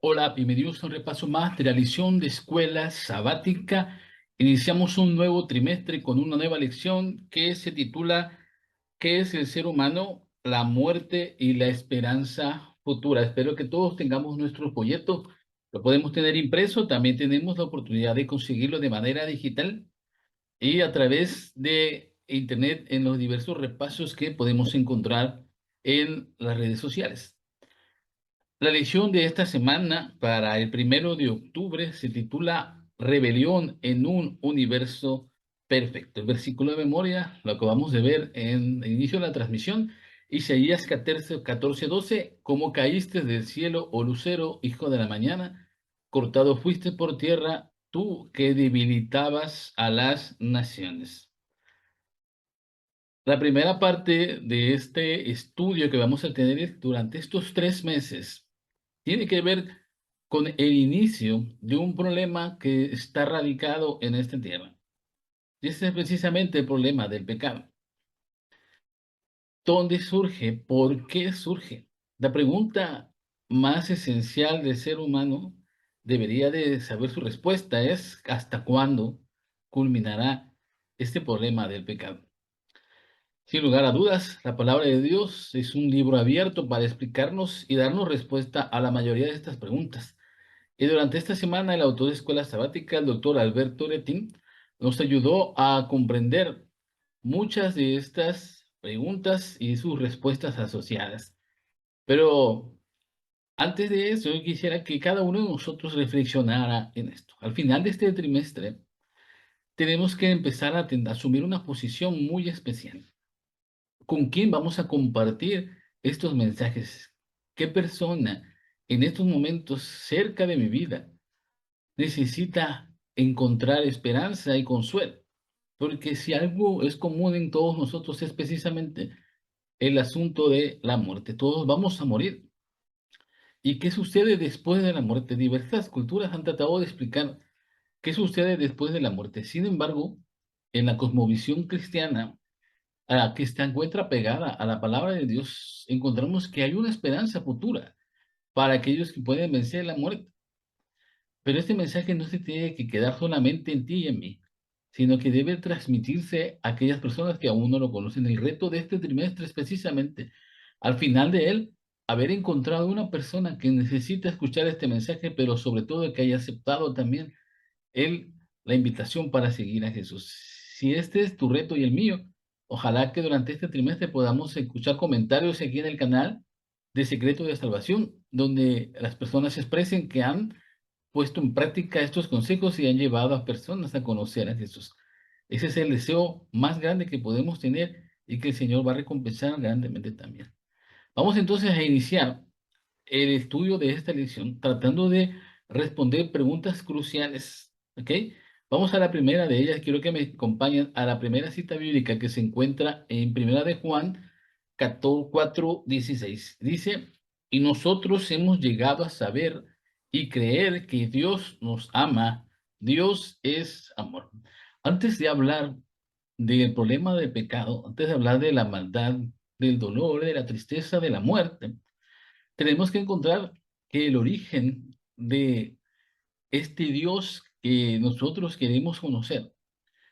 Hola, bienvenidos a un repaso más de la lección de escuela sabática. Iniciamos un nuevo trimestre con una nueva lección que se titula ¿Qué es el ser humano, la muerte y la esperanza futura? Espero que todos tengamos nuestro folleto. Lo podemos tener impreso, también tenemos la oportunidad de conseguirlo de manera digital y a través de internet en los diversos repasos que podemos encontrar en las redes sociales. La lección de esta semana para el 1 de octubre se titula Rebelión en un universo perfecto. El versículo de memoria lo acabamos de ver en el inicio de la transmisión. Isaías 14:12, como caíste del cielo, oh lucero, hijo de la mañana, cortado fuiste por tierra, tú que debilitabas a las naciones. La primera parte de este estudio que vamos a tener durante estos 3 meses tiene que ver con el inicio de un problema que está radicado en esta tierra. Y ese es precisamente el problema del pecado. ¿Dónde surge? ¿Por qué surge? La pregunta más esencial del ser humano debería de saber su respuesta es ¿hasta cuándo culminará este problema del pecado? Sin lugar a dudas, la palabra de Dios es un libro abierto para explicarnos y darnos respuesta a la mayoría de estas preguntas. Y durante esta semana, el autor de Escuela Sabática, el doctor Alberto Letín, nos ayudó a comprender muchas de estas preguntas y sus respuestas asociadas. Pero antes de eso, yo quisiera que cada uno de nosotros reflexionara en esto. Al final de este trimestre, tenemos que empezar a asumir una posición muy especial. ¿Con quién vamos a compartir estos mensajes? ¿Qué persona en estos momentos cerca de mi vida necesita encontrar esperanza y consuelo? Porque si algo es común en todos nosotros es precisamente el asunto de la muerte. Todos vamos a morir. ¿Y qué sucede después de la muerte? Diversas culturas han tratado de explicar qué sucede después de la muerte. Sin embargo, en la cosmovisión cristiana, a la que se encuentra pegada a la palabra de Dios, encontramos que hay una esperanza futura para aquellos que pueden vencer la muerte. Pero este mensaje no se tiene que quedar solamente en ti y en mí, sino que debe transmitirse a aquellas personas que aún no lo conocen. El reto de este trimestre es precisamente, al final de él, haber encontrado una persona que necesita escuchar este mensaje, pero sobre todo que haya aceptado también él la invitación para seguir a Jesús. Si este es tu reto y el mío, ojalá que durante este trimestre podamos escuchar comentarios aquí en el canal de Secreto de Salvación, donde las personas expresen que han puesto en práctica estos consejos y han llevado a personas a conocer a Jesús. Ese es el deseo más grande que podemos tener y que el Señor va a recompensar grandemente también. Vamos entonces a iniciar el estudio de esta lección tratando de responder preguntas cruciales, ¿ok? Vamos a la primera de ellas. Quiero que me acompañen a la primera cita bíblica que se encuentra en Primera de Juan 4:16. Dice, y nosotros hemos llegado a saber y creer que Dios nos ama. Dios es amor. Antes de hablar del problema del pecado, antes de hablar de la maldad, del dolor, de la tristeza, de la muerte, tenemos que encontrar que el origen de este Dios que nosotros queremos conocer,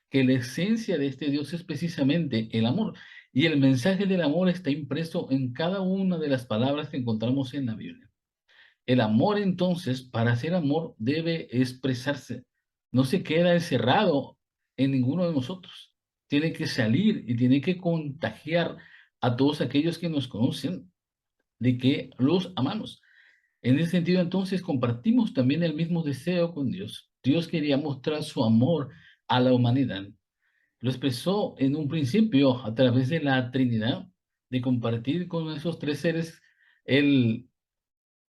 que la esencia de este Dios es precisamente el amor. Y el mensaje del amor está impreso en cada una de las palabras que encontramos en la Biblia. El amor, entonces, para ser amor, debe expresarse. No se queda encerrado en ninguno de nosotros. Tiene que salir y tiene que contagiar a todos aquellos que nos conocen de que los amamos. En ese sentido, entonces, compartimos también el mismo deseo con Dios. Dios quería mostrar su amor a la humanidad. Lo expresó en un principio a través de la Trinidad, de compartir con esos tres seres el,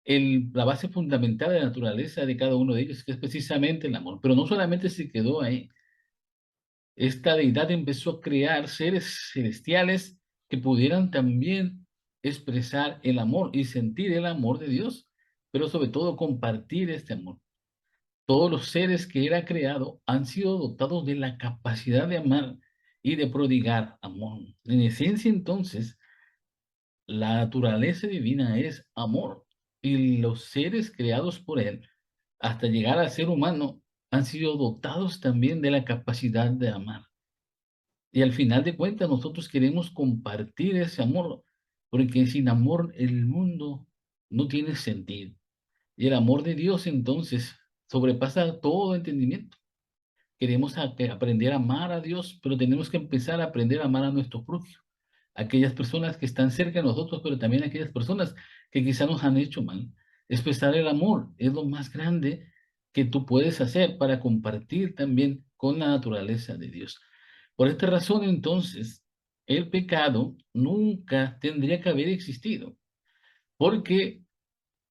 la base fundamental de la naturaleza de cada uno de ellos, que es precisamente el amor. Pero no solamente se quedó ahí. Esta deidad empezó a crear seres celestiales que pudieran también expresar el amor y sentir el amor de Dios, pero sobre todo compartir este amor. Todos los seres que Él ha creado han sido dotados de la capacidad de amar y de prodigar amor. En esencia, entonces, la naturaleza divina es amor. y los seres creados por Él, hasta llegar al ser humano, han sido dotados también de la capacidad de amar. Y al final de cuentas, nosotros queremos compartir ese amor, porque sin amor el mundo no tiene sentido. Y el amor de Dios entonces sobrepasa todo entendimiento. Queremos aprender a amar a Dios, pero tenemos que empezar a aprender a amar a nuestro prójimo, aquellas personas que están cerca de nosotros, pero también aquellas personas que quizá nos han hecho mal. Expresar el amor es lo más grande que tú puedes hacer para compartir también con la naturaleza de Dios. Por esta razón, entonces, el pecado nunca tendría que haber existido, porque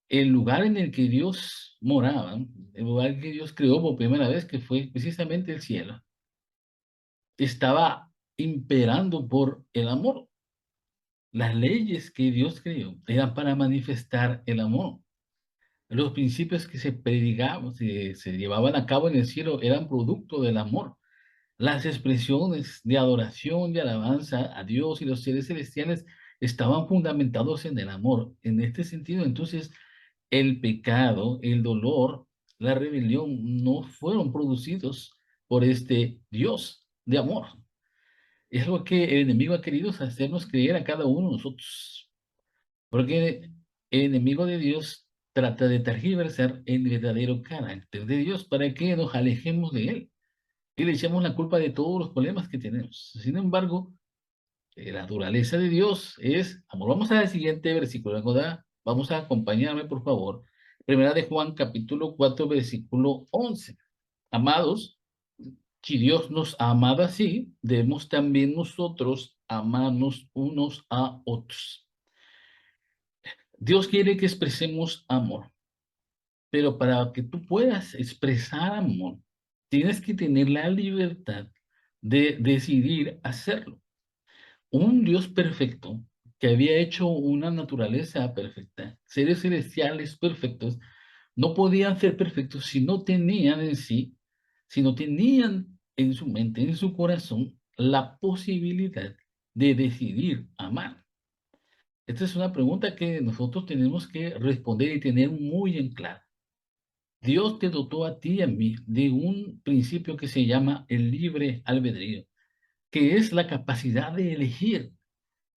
el lugar en el que Dios moraba, el lugar que Dios creó por primera vez, que fue precisamente el cielo, estaba imperando por el amor. Las leyes que Dios creó eran para manifestar el amor. Los principios que se predicaban, se llevaban a cabo en el cielo eran producto del amor. Las expresiones de adoración, de alabanza a Dios y los seres celestiales estaban fundamentados en el amor. En este sentido, entonces, el pecado, el dolor, la rebelión no fueron producidos por este Dios de amor. Es lo que el enemigo ha querido hacernos creer a cada uno de nosotros. Porque el enemigo de Dios trata de tergiversar el verdadero carácter de Dios para que nos alejemos de Él y le echamos la culpa de todos los problemas que tenemos. Sin embargo, la naturaleza de Dios es amor. Vamos al siguiente versículo, ¿verdad? Vamos a acompañarme, por favor. Primera de Juan, capítulo 4, versículo 11. Amados, si Dios nos ha amado así, debemos también nosotros amarnos unos a otros. Dios quiere que expresemos amor, pero para que tú puedas expresar amor, tienes que tener la libertad de decidir hacerlo. Un Dios perfecto que había hecho una naturaleza perfecta, seres celestiales perfectos, no podían ser perfectos si no tenían en sí, si no tenían en su mente, en su corazón, la posibilidad de decidir amar. Esta es una pregunta que nosotros tenemos que responder y tener muy en claro. Dios te dotó a ti y a mí de un principio que se llama el libre albedrío, que es la capacidad de elegir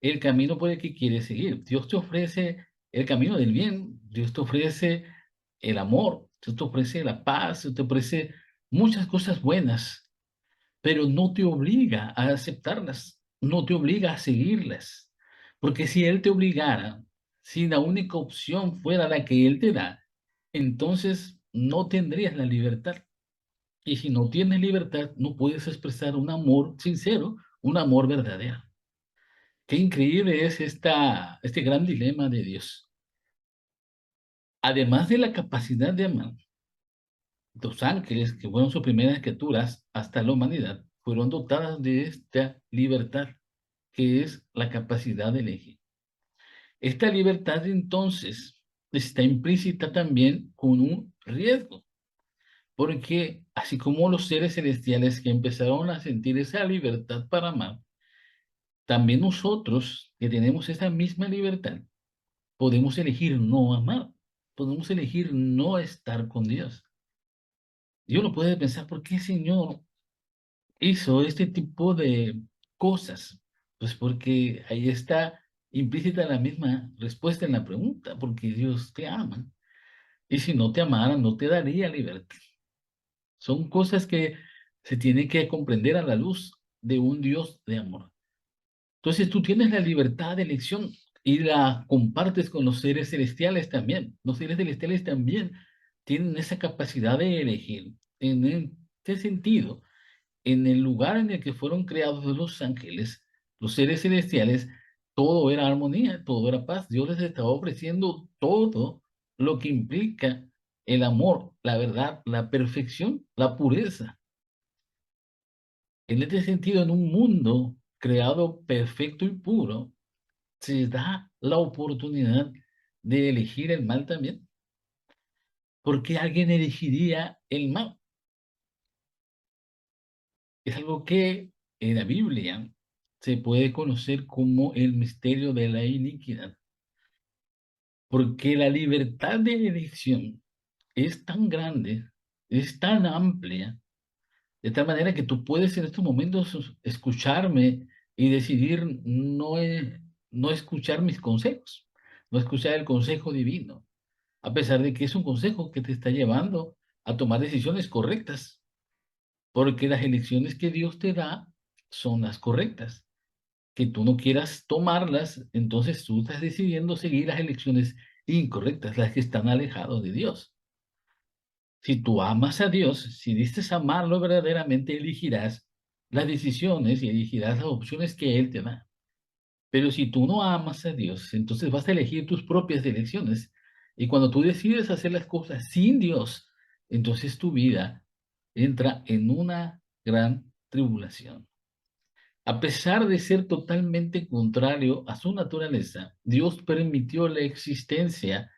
el camino por el que quieres seguir. Dios te ofrece el camino del bien, Dios te ofrece el amor, Dios te ofrece la paz, Dios te ofrece muchas cosas buenas, pero no te obliga a aceptarlas, no te obliga a seguirlas, porque si Él te obligara, si la única opción fuera la que Él te da, entonces no tendrías la libertad. Y si no tienes libertad, no puedes expresar un amor sincero, un amor verdadero. Qué increíble es este gran dilema de Dios. Además de la capacidad de amar, los ángeles, que fueron sus primeras criaturas hasta la humanidad, fueron dotadas de esta libertad, que es la capacidad de elegir. Esta libertad entonces está implícita también con un riesgo, porque así como los seres celestiales que empezaron a sentir esa libertad para amar, también nosotros que tenemos esa misma libertad, podemos elegir no amar, podemos elegir no estar con Dios. Y uno puede pensar, ¿por qué el Señor hizo este tipo de cosas? Pues porque ahí está implícita la misma respuesta en la pregunta, porque Dios te ama. Y si no te amara, no te daría libertad. Son cosas que se tienen que comprender a la luz de un Dios de amor. Entonces tú tienes la libertad de elección y la compartes con los seres celestiales también. Los seres celestiales también tienen esa capacidad de elegir. En este sentido, en el lugar en el que fueron creados los ángeles, los seres celestiales, todo era armonía, todo era paz. Dios les estaba ofreciendo todo lo que implica el amor, la verdad, la perfección, la pureza. En este sentido, en un mundo creado perfecto y puro, se da la oportunidad de elegir el mal también. ¿Por qué alguien elegiría el mal? Es algo que en la Biblia se puede conocer como el misterio de la iniquidad. porque la libertad de elección es tan grande, es tan amplia, de tal manera que tú puedes en estos momentos escucharme y decidir no escuchar mis consejos, no escuchar el consejo divino, a pesar de que es un consejo que te está llevando a tomar decisiones correctas, porque las elecciones que Dios te da son las correctas. Que tú no quieras tomarlas, entonces tú estás decidiendo seguir las elecciones incorrectas, las que están alejadas de Dios. Si tú amas a Dios, si dices amarlo verdaderamente, elegirás las decisiones y elegirás las opciones que Él te da. Pero si tú no amas a Dios, entonces vas a elegir tus propias elecciones. Y cuando tú decides hacer las cosas sin Dios, entonces tu vida entra en una gran tribulación. A pesar de ser totalmente contrario a su naturaleza, Dios permitió la existencia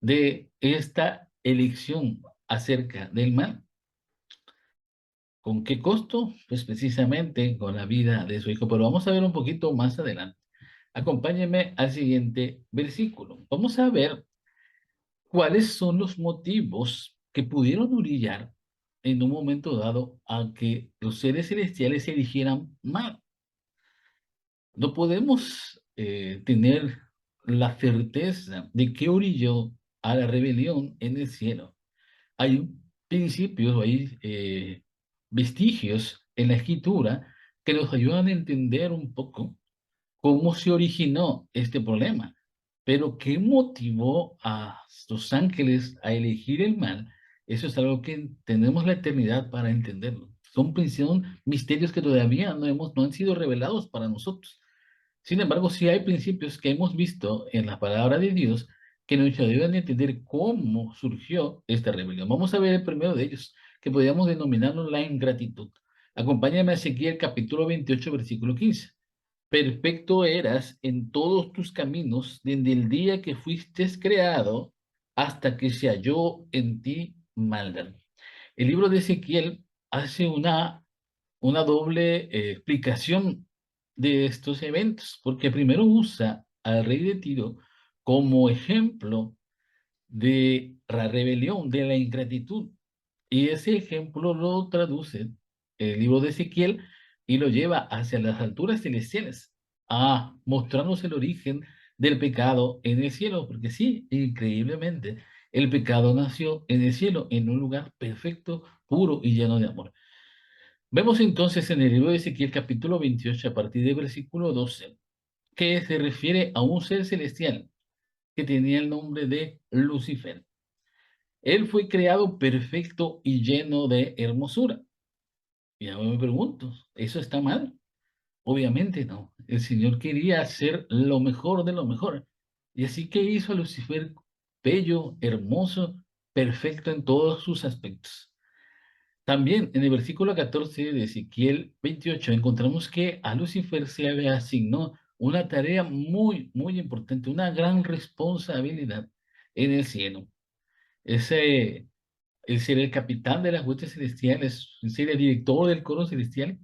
de esta elección acerca del mal. ¿Con qué costo? Pues precisamente con la vida de su hijo. Pero vamos a ver un poquito más adelante. Acompáñenme al siguiente versículo. Vamos a ver cuáles son los motivos que pudieron orillar en un momento dado a que los seres celestiales eligieran mal. No podemos tener la certeza de qué orilló a la rebelión en el cielo. Hay principios, hay vestigios en la escritura que nos ayudan a entender un poco cómo se originó este problema. Pero qué motivó a los ángeles a elegir el mal, eso es algo que tenemos la eternidad para entenderlo. Son misterios que todavía no han sido revelados para nosotros. Sin embargo, sí hay principios que hemos visto en la palabra de Dios que nos ayudan a entender cómo surgió esta rebelión. Vamos a ver el primero de ellos, que podríamos denominarlo la ingratitud. Acompáñame a Ezequiel capítulo 28, versículo 15. Perfecto eras en todos tus caminos desde el día que fuiste creado hasta que se halló en ti maldad. El libro de Ezequiel hace una doble explicación de estos eventos, porque primero usa al rey de Tiro como ejemplo de la rebelión, de la ingratitud, y ese ejemplo lo traduce el libro de Ezequiel y lo lleva hacia las alturas celestiales, a mostrarnos el origen del pecado en el cielo, porque sí, increíblemente, el pecado nació en el cielo, en un lugar perfecto, puro y lleno de amor. Vemos entonces en el libro de Ezequiel capítulo 28 a partir del versículo 12 que se refiere a un ser celestial que tenía el nombre de Lucifer. Él fue creado perfecto y lleno de hermosura. Y ahora me pregunto, ¿eso está mal? Obviamente no. El Señor quería hacer lo mejor de lo mejor. Y así que hizo a Lucifer bello, hermoso, perfecto en todos sus aspectos. También en el versículo 14 de Ezequiel 28 encontramos que a Lucifer se le asignó una tarea muy importante, una gran responsabilidad en el cielo. Ese, el ser el capitán de las huestes celestiales, el ser el director del coro celestial,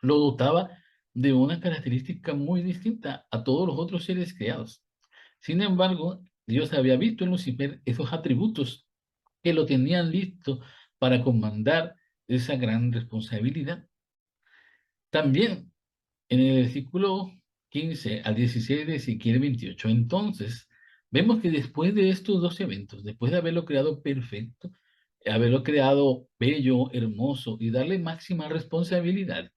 lo dotaba de una característica muy distinta a todos los otros seres creados. Sin embargo, Dios había visto en Lucifer esos atributos que lo tenían listo para comandar esa gran responsabilidad. También en el versículo 15 al 16 de Ezequiel 28, entonces vemos que después de estos dos eventos, después de haberlo creado perfecto, haberlo creado bello, hermoso y darle máxima responsabilidad,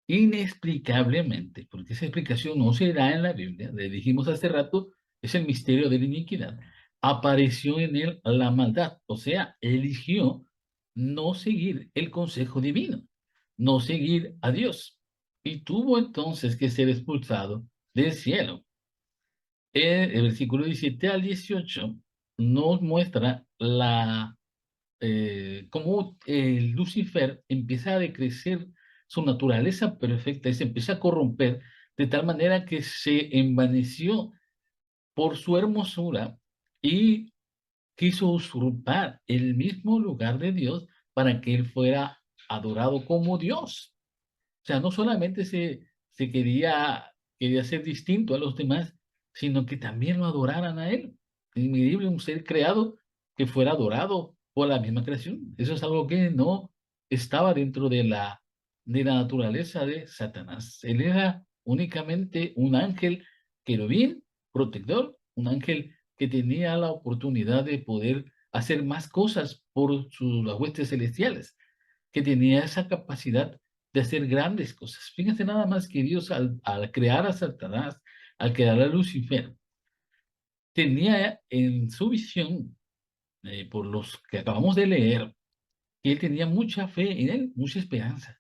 inexplicablemente, porque esa explicación no se da en la Biblia, le dijimos hace rato, es el misterio de la iniquidad, apareció en él la maldad, o sea, eligió no seguir el consejo divino, no seguir a Dios, y tuvo entonces que ser expulsado del cielo. El versículo 17 al 18 nos muestra cómo Lucifer empieza a decrecer su naturaleza perfecta y se empieza a corromper de tal manera que se envaneció por su hermosura y quiso usurpar el mismo lugar de Dios para que él fuera adorado como Dios. O sea, no solamente se quería ser distinto a los demás, sino que también lo adoraran a él. Inmedible, un ser creado que fuera adorado por la misma creación. Eso es algo que no estaba dentro de la naturaleza de Satanás. Él era únicamente un ángel querubín, protector, un ángel que tenía la oportunidad de poder hacer más cosas por las huestes celestiales, que tenía esa capacidad de hacer grandes cosas. Fíjense nada más que Dios al crear a Satanás, al crear a Lucifer, tenía en su visión, por los que acabamos de leer, que él tenía mucha fe en él, mucha esperanza.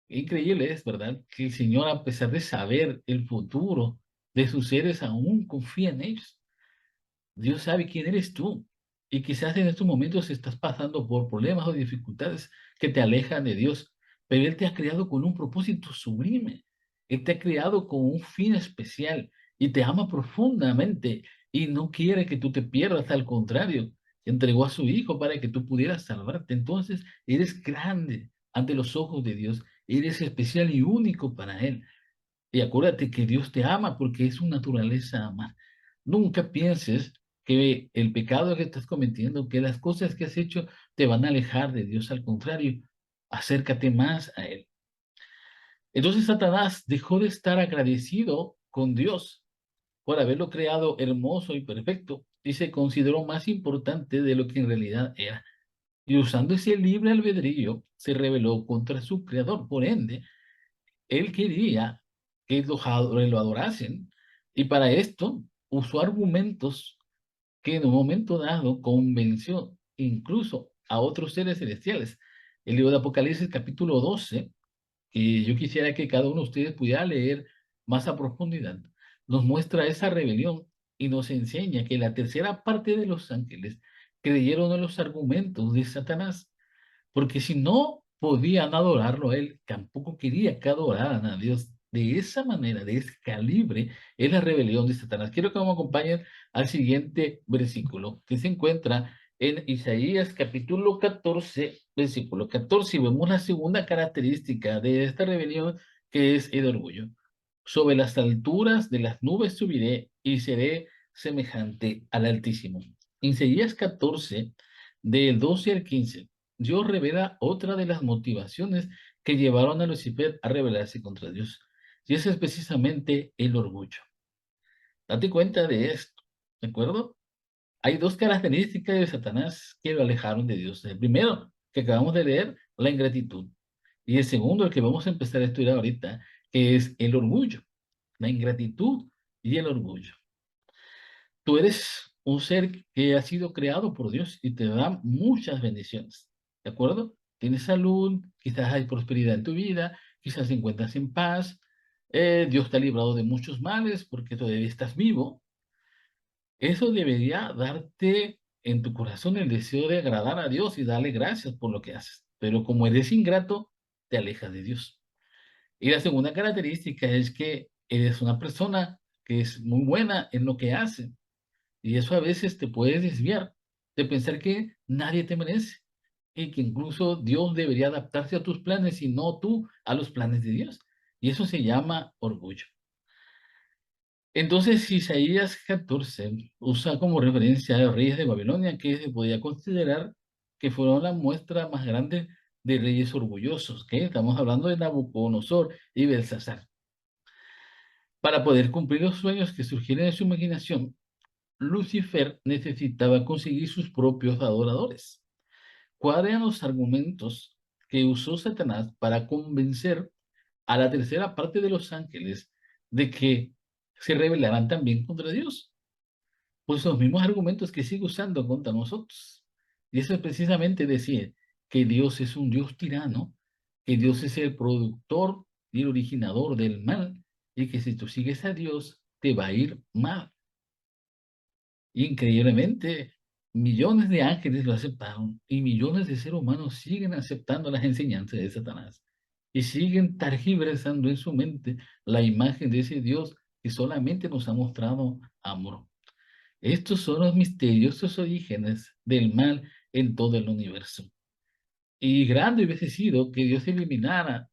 Increíble es, ¿verdad? Que el Señor, a pesar de saber el futuro de sus seres, aún confía en ellos. Dios sabe quién eres tú. Y quizás en estos momentos estás pasando por problemas o dificultades que te alejan de Dios. Pero Él te ha creado con un propósito sublime. Él te ha creado con un fin especial y te ama profundamente y no quiere que tú te pierdas. Al contrario, entregó a su Hijo para que tú pudieras salvarte. Entonces, eres grande ante los ojos de Dios. Eres especial y único para Él. Y acuérdate que Dios te ama porque es su naturaleza amar. Nunca pienses que el pecado que estás cometiendo, que las cosas que has hecho te van a alejar de Dios. Al contrario, acércate más a Él. Entonces Satanás dejó de estar agradecido con Dios por haberlo creado hermoso y perfecto y se consideró más importante de lo que en realidad era. Y usando ese libre albedrío, se rebeló contra su creador. Por ende, él quería que lo adorasen y para esto usó argumentos que en un momento dado convenció incluso a otros seres celestiales. El libro de Apocalipsis capítulo 12, que yo quisiera que cada uno de ustedes pudiera leer más a profundidad, nos muestra esa rebelión y nos enseña que la tercera parte de los ángeles creyeron en los argumentos de Satanás, porque si no podían adorarlo a él, tampoco quería que adoraran a Dios. De esa manera, de ese calibre, es la rebelión de Satanás. Quiero que me acompañen al siguiente versículo, que se encuentra en Isaías capítulo 14, versículo 14, y vemos la segunda característica de esta rebelión, que es el orgullo. Sobre las alturas de las nubes subiré y seré semejante al Altísimo. Isaías 14, del 12 al 15. Dios revela otra de las motivaciones que llevaron a Lucifer a rebelarse contra Dios. Y ese es precisamente el orgullo. Date cuenta de esto, ¿de acuerdo? Hay dos características de Satanás que lo alejaron de Dios. El primero, que acabamos de leer, la ingratitud. Y el segundo, el que vamos a empezar a estudiar ahorita, que es el orgullo. La ingratitud y el orgullo. Tú eres un ser que ha sido creado por Dios y te da muchas bendiciones, ¿de acuerdo? Tienes salud, quizás hay prosperidad en tu vida, quizás te encuentras en paz, Dios te ha librado de muchos males porque todavía estás vivo. Eso debería darte en tu corazón el deseo de agradar a Dios y darle gracias por lo que haces. Pero como eres ingrato, te alejas de Dios. Y la segunda característica es que eres una persona que es muy buena en lo que hace. Y eso a veces te puede desviar de pensar que nadie te merece y que incluso Dios debería adaptarse a tus planes y no tú a los planes de Dios. Y eso se llama orgullo. Entonces, Isaías 14 usa como referencia a los reyes de Babilonia, que se podía considerar que fueron la muestra más grande de reyes orgullosos, que estamos hablando de Nabucodonosor y Belsasar. Para poder cumplir los sueños que surgieron en su imaginación, Lucifer necesitaba conseguir sus propios adoradores. ¿Cuáles eran los argumentos que usó Satanás para convencer a la tercera parte de los ángeles de que se rebelaran también contra Dios? Pues los mismos argumentos que sigue usando contra nosotros. Y eso es precisamente decir que Dios es un Dios tirano, que Dios es el productor y el originador del mal, y que si tú sigues a Dios, te va a ir mal. Increíblemente, millones de ángeles lo aceptaron y millones de seres humanos siguen aceptando las enseñanzas de Satanás y siguen tergiversando en su mente la imagen de ese Dios que solamente nos ha mostrado amor. Estos son los misteriosos orígenes del mal en todo el universo. Y grande hubiese sido que Dios eliminara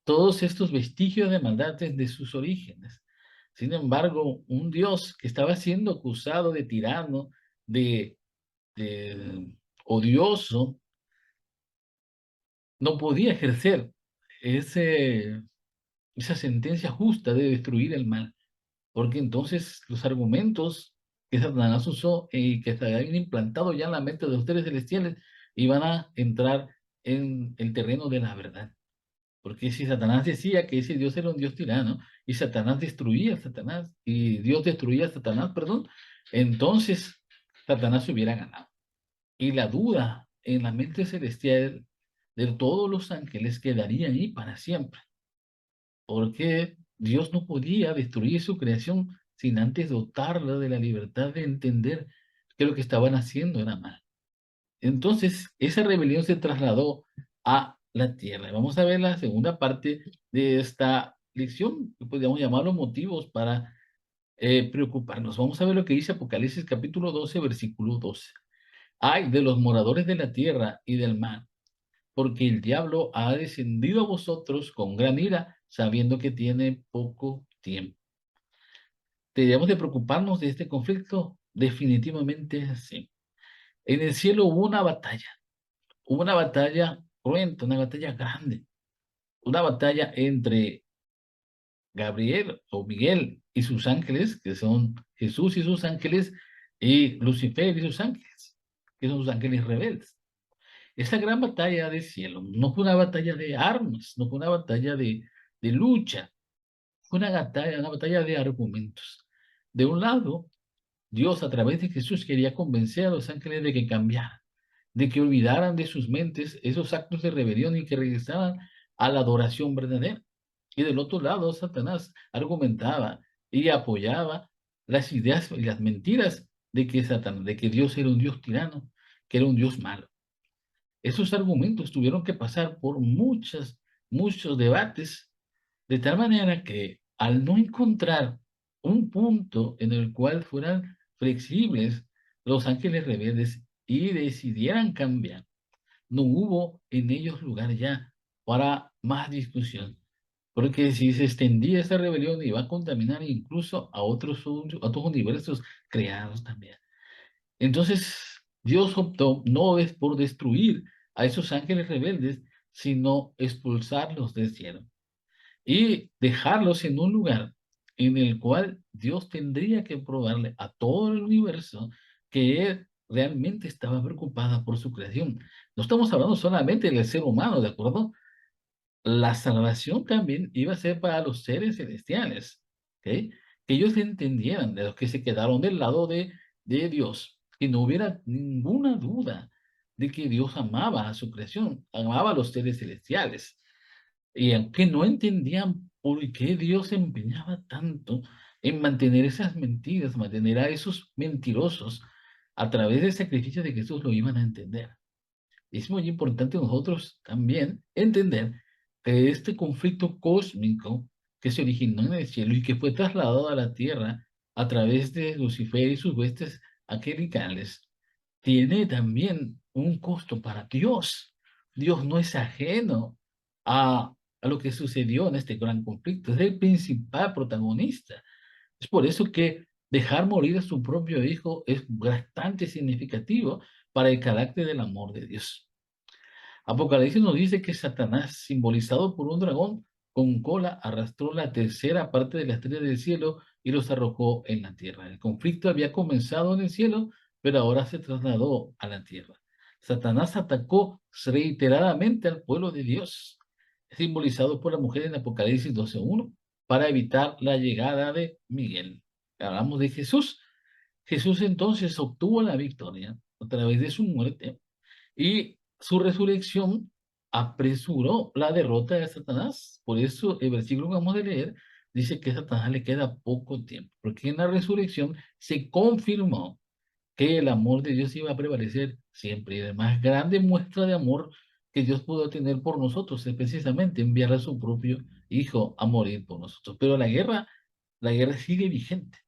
todos estos vestigios de maldad desde sus orígenes. Sin embargo, un Dios que estaba siendo acusado de tirano, de, de odioso, no podía ejercer ese, esa sentencia justa de destruir el mal, porque entonces los argumentos que Satanás usó y que se habían implantado ya en la mente de los seres celestiales iban a entrar en el terreno de la verdad. Porque si Satanás decía que ese Dios era un Dios tirano y Satanás destruía a Satanás y Dios destruía a Satanás, perdón, entonces Satanás se hubiera ganado. Y la duda en la mente celestial de todos los ángeles quedaría ahí para siempre, porque Dios no podía destruir su creación sin antes dotarla de la libertad de entender que lo que estaban haciendo era mal. Entonces, esa rebelión se trasladó a la tierra. Vamos a ver la segunda parte de esta lección, que podríamos llamarlo motivos para preocuparnos. Vamos a ver lo que dice Apocalipsis capítulo 12, versículo 12. Ay de los moradores de la tierra y del mar, porque el diablo ha descendido a vosotros con gran ira, sabiendo que tiene poco tiempo. ¿Deberíamos de preocuparnos de este conflicto? Definitivamente sí. En el cielo hubo una batalla cruenta, una batalla grande, una batalla entre Gabriel o Miguel y sus ángeles, que son Jesús y sus ángeles, y Lucifer y sus ángeles, que son sus ángeles rebeldes. Esa gran batalla del cielo no fue una batalla de armas, no fue una batalla de lucha, fue una batalla de argumentos. De un lado, Dios a través de Jesús quería convencer a los ángeles de que cambiaran, de que olvidaran de sus mentes esos actos de rebelión y que regresaran a la adoración verdadera. Y del otro lado, Satanás argumentaba y apoyaba las ideas y las mentiras de que de que Dios era un Dios tirano, que era un Dios malo. Esos argumentos tuvieron que pasar por muchos debates, de tal manera que al no encontrar un punto en el cual fueran flexibles los ángeles rebeldes y decidieran cambiar, no hubo en ellos lugar ya para más discusión. Porque si se extendía esa rebelión iba a contaminar incluso a otros universos creados también. Entonces, Dios optó no es por destruir a esos ángeles rebeldes, sino expulsarlos del cielo y dejarlos en un lugar en el cual Dios tendría que probarle a todo el universo que Él realmente estaba preocupada por su creación. No estamos hablando solamente del ser humano, ¿de acuerdo? La salvación también iba a ser para los seres celestiales, ¿ok? Que ellos entendieran, de los que se quedaron del lado de Dios, que no hubiera ninguna duda de que Dios amaba a su creación, amaba a los seres celestiales. Y aunque no entendían por qué Dios se empeñaba tanto en mantener esas mentiras, mantener a esos mentirosos a través del sacrificio de Jesús, lo iban a entender. Es muy importante nosotros también entender que este conflicto cósmico que se originó en el cielo y que fue trasladado a la tierra a través de Lucifer y sus huestes angelicales, tiene también un costo para Dios. Dios no es ajeno a lo que sucedió en este gran conflicto, es el principal protagonista. Es por eso que dejar morir a su propio hijo es bastante significativo para el carácter del amor de Dios. Apocalipsis nos dice que Satanás, simbolizado por un dragón con cola, arrastró la tercera parte de la estrella del cielo y los arrojó en la tierra. El conflicto había comenzado en el cielo, pero ahora se trasladó a la tierra. Satanás atacó reiteradamente al pueblo de Dios, simbolizado por la mujer en Apocalipsis 12:1, para evitar la llegada de Miguel. Hablamos de Jesús. Jesús entonces obtuvo la victoria a través de su muerte y su resurrección apresuró la derrota de Satanás. Por eso el versículo que vamos a leer dice que a Satanás le queda poco tiempo, porque en la resurrección se confirmó que el amor de Dios iba a prevalecer siempre. Y la más grande muestra de amor que Dios pudo tener por nosotros es precisamente enviar a su propio Hijo a morir por nosotros. Pero la guerra sigue vigente.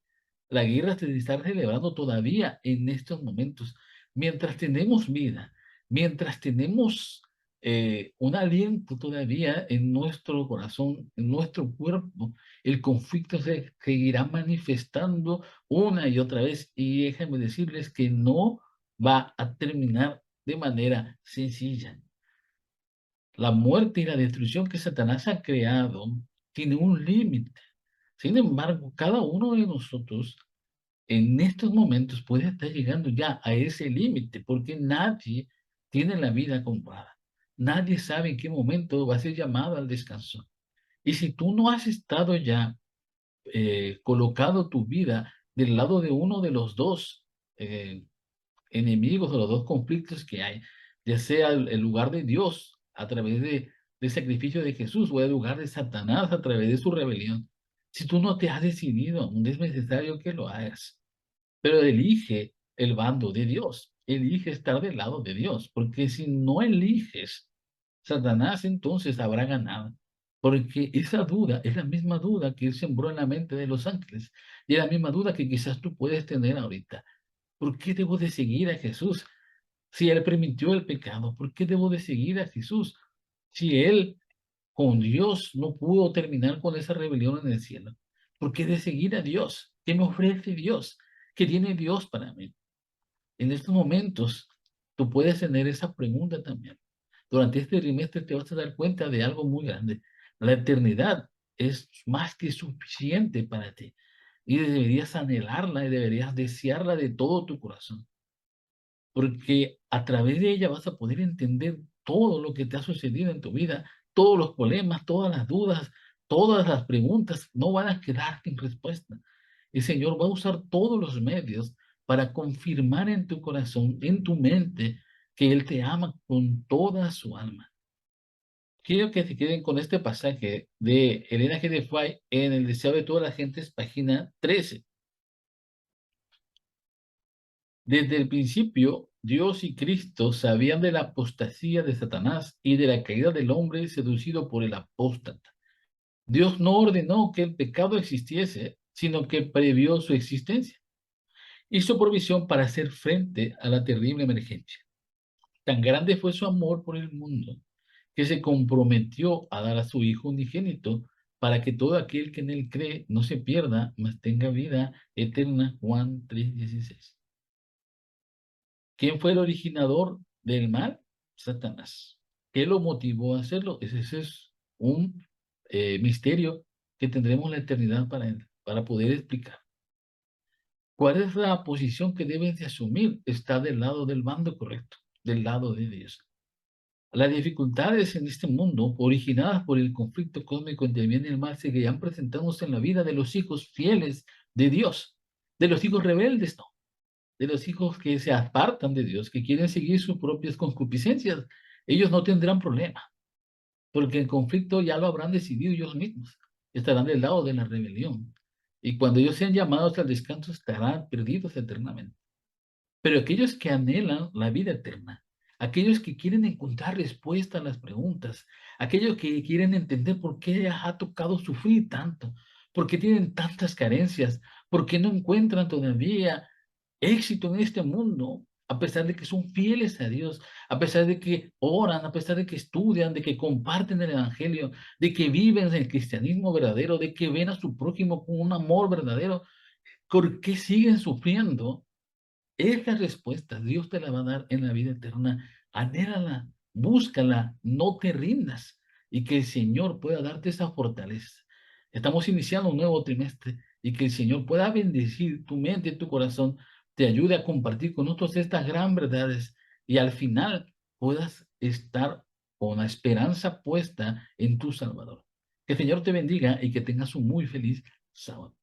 La guerra se está celebrando todavía en estos momentos. Mientras tenemos vida, mientras tenemos un aliento todavía en nuestro corazón, en nuestro cuerpo. El conflicto se seguirá manifestando una y otra vez, y déjenme decirles que no va a terminar de manera sencilla. La muerte y la destrucción que Satanás ha creado tiene un límite. Sin embargo, cada uno de nosotros en estos momentos puede estar llegando ya a ese límite, porque nadie tiene la vida comprada. Nadie sabe en qué momento va a ser llamado al descanso. Y si tú no has estado ya colocado tu vida del lado de uno de los dos eh, enemigos o los dos conflictos que hay, ya sea el lugar de Dios a través del sacrificio de Jesús o el lugar de Satanás a través de su rebelión, si tú no te has decidido, aún es necesario que lo hagas. Pero elige el bando de Dios, elige estar del lado de Dios, porque si no eliges, Satanás entonces habrá ganado. Porque esa duda es la misma duda que él sembró en la mente de los ángeles, y es la misma duda que quizás tú puedes tener ahorita. ¿Por qué debo de seguir a Jesús si él permitió el pecado? ¿Por qué debo de seguir a Jesús si él con Dios no pudo terminar con esa rebelión en el cielo? ¿Por qué de seguir a Dios? ¿Qué me ofrece Dios? ¿Qué tiene Dios para mí? En estos momentos, tú puedes tener esa pregunta también. Durante este trimestre te vas a dar cuenta de algo muy grande. La eternidad es más que suficiente para ti y deberías anhelarla y deberías desearla de todo tu corazón, porque a través de ella vas a poder entender todo lo que te ha sucedido en tu vida, todos los problemas, todas las dudas, todas las preguntas no van a quedar sin respuesta. El Señor va a usar todos los medios para confirmar en tu corazón, en tu mente, que Él te ama con toda su alma. Quiero que se queden con este pasaje de Elena G. de Fay en El deseo de todas las gentes, página 13. Desde el principio, Dios y Cristo sabían de la apostasía de Satanás y de la caída del hombre seducido por el apóstata. Dios no ordenó que el pecado existiese, sino que previó su existencia. Hizo provisión para hacer frente a la terrible emergencia. Tan grande fue su amor por el mundo, que se comprometió a dar a su Hijo unigénito para que todo aquel que en él cree no se pierda, mas tenga vida eterna. Juan 3:16. ¿Quién fue el originador del mal? Satanás. ¿Qué lo motivó a hacerlo? Ese es un misterio que tendremos la eternidad para poder explicar. ¿Cuál es la posición que debes de asumir? Está del lado del bando correcto, del lado de Dios. Las dificultades en este mundo, originadas por el conflicto cósmico entre el bien y el mal, seguirán presentándose en la vida de los hijos fieles de Dios, de los hijos rebeldes, no, de los hijos que se apartan de Dios, que quieren seguir sus propias concupiscencias. Ellos no tendrán problema, porque el conflicto ya lo habrán decidido ellos mismos. Estarán del lado de la rebelión. Y cuando ellos sean llamados al descanso, estarán perdidos eternamente. Pero aquellos que anhelan la vida eterna, aquellos que quieren encontrar respuesta a las preguntas, aquellos que quieren entender por qué les ha tocado sufrir tanto, por qué tienen tantas carencias, por qué no encuentran todavía éxito en este mundo, a pesar de que son fieles a Dios, a pesar de que oran, a pesar de que estudian, de que comparten el evangelio, de que viven el cristianismo verdadero, de que ven a su prójimo con un amor verdadero, ¿por qué siguen sufriendo? Esa respuesta Dios te la va a dar en la vida eterna. Anhélala, búscala, no te rindas y que el Señor pueda darte esa fortaleza. Estamos iniciando un nuevo trimestre y que el Señor pueda bendecir tu mente y tu corazón, te ayude a compartir con nosotros estas gran verdades y al final puedas estar con la esperanza puesta en tu Salvador. Que el Señor te bendiga y que tengas un muy feliz sábado.